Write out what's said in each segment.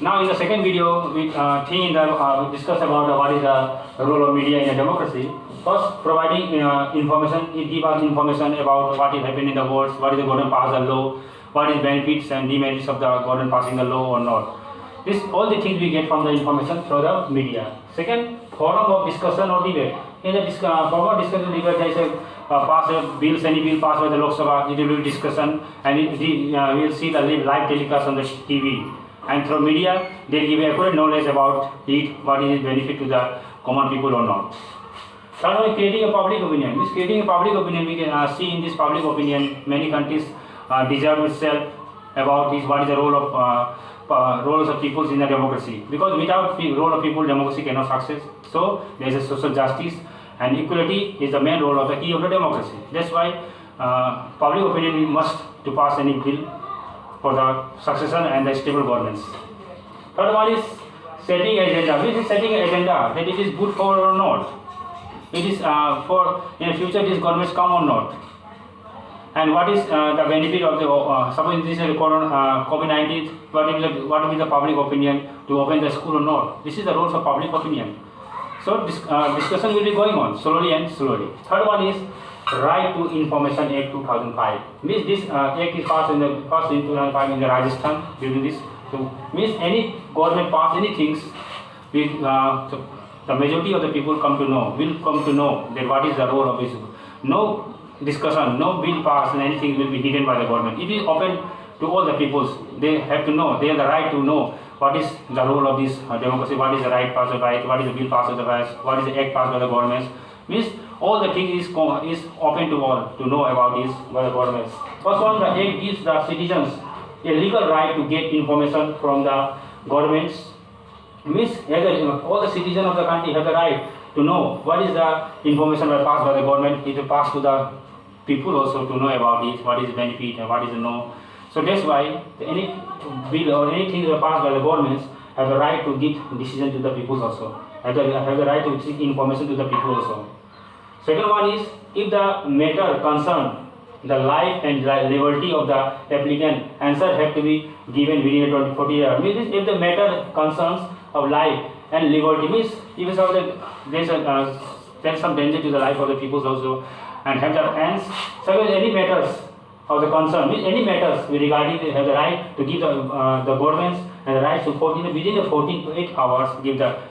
Now in the second video, we discuss about what is the role of media in a democracy. First, providing information, it gives us information about what is happening in the world, what is the government pass the law, what is benefits and demerits of the government passing the law or not. This all the things we get from the information through the media. Second, forum of discussion or debate. In the forum of discussion debate, there is a bills, any bill passed by the Lok Sabha, it will be discussion, and we will see the live telecast on the TV. And through media, they give accurate knowledge about it, what is its benefit to the common people or not. Thirdly, creating a public opinion. This creating a public opinion, we can see in this public opinion, many countries deserve itself about this, what is the role of roles of peoples in the democracy. Because without the role of people, democracy cannot success. So there is a social justice and equality is the main role of the key of the democracy. That's why public opinion must to pass any bill for the succession and the stable governments. Third one is setting agenda. Which is setting an agenda that it is good for or not. It is for in the future these governments come or not. And what is the benefit of the suppose this is COVID-19, what will be the public opinion to open the school or not? This is the role of public opinion. So discussion will be going on slowly and slowly. Third one is Right to Information Act 2005. Means this act is passed in 2005 in the Rajasthan during this. So means any government pass anything, the majority of the people will come to know that what is the role of this. No discussion, no bill passed and anything will be hidden by the government. It is open to all the peoples. They have to know, they have the right to know what is the role of this democracy, what is the right passed by, what is the bill passed by the vice, what is the act passed by the governments. Means all the thing is open to all to know about this by the governments. First one, the act gives the citizens a legal right to get information from the governments. Means all the citizens of the country have the right to know what is the information passed by the government. It will pass to the people also to know about it, what is the benefit and what is the no. So that's why any bill or anything passed by the governments have the right to give decision to the people also. Have the right to seek information to the people also. Second one is if the matter concern the life and liberty of the applicant, answer have to be given within 40 hours. Means if the matter concerns of life and liberty, means if there is some danger to the life of the people also, and have the answer. So any matters of the concern, means any matters regarding they have the right to give the governments and the right to within the 14 to 8 hours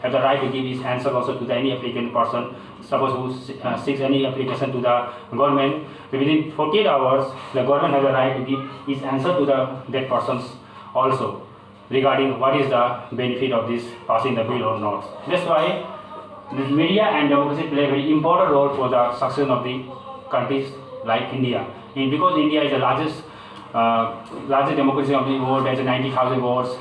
have the right to give his answer also to the any applicant person. Suppose who seeks any application to the government, within 48 hours the government has the right to give his answer to that persons also regarding what is the benefit of this passing the bill or not. That's why the media and democracy play a very important role for the success of the countries like India. Because India is the largest democracy of the world, there is 90,000 votes,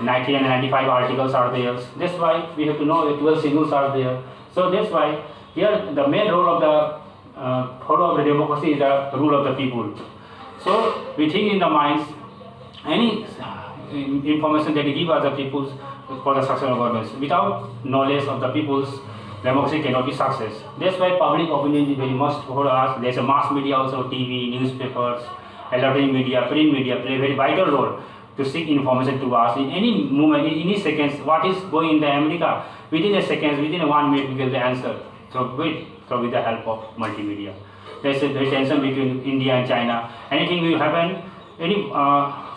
95 articles are there. That's why we have to know that 12 schedules are there. So that's why here the main role of the democracy is the rule of the people. So we think in the minds any information that we give other peoples for the success of governments. Without knowledge of the peoples, democracy cannot be success. That's why public opinion is very much for us. There's a mass media also, TV, newspapers, electronic media, print media play a very vital role to seek information to us in any moment, in any seconds. What is going in the America? Within a seconds, within a 1 minute, we get the answer. So with the help of multimedia. There's a tension between India and China. Anything will happen, any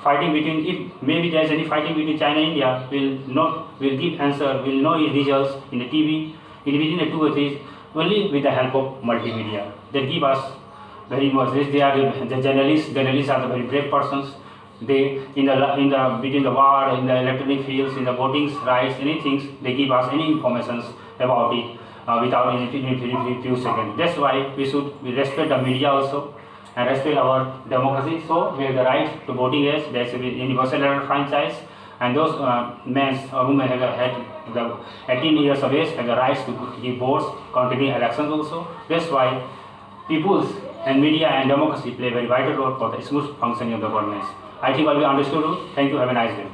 fighting between, if maybe there's any fighting between China and India, will give answer, will know its results in the TV, within the 2 or 3, only with the help of multimedia. They give us very much. They are the journalists. Journalists are the very brave persons. They between the war, in the electronic fields, in the voting rights, anything, they give us any informations about it without any few seconds. That's why we respect the media also and respect our democracy. So we have the right to voting age. There's a universal electoral franchise, and those men or women have had the 18 years of age have the rights to give votes, contesting elections also. That's why peoples and media and democracy play a very vital role for the smooth functioning of the governments. I think all we understood. Thank you. Have a nice day.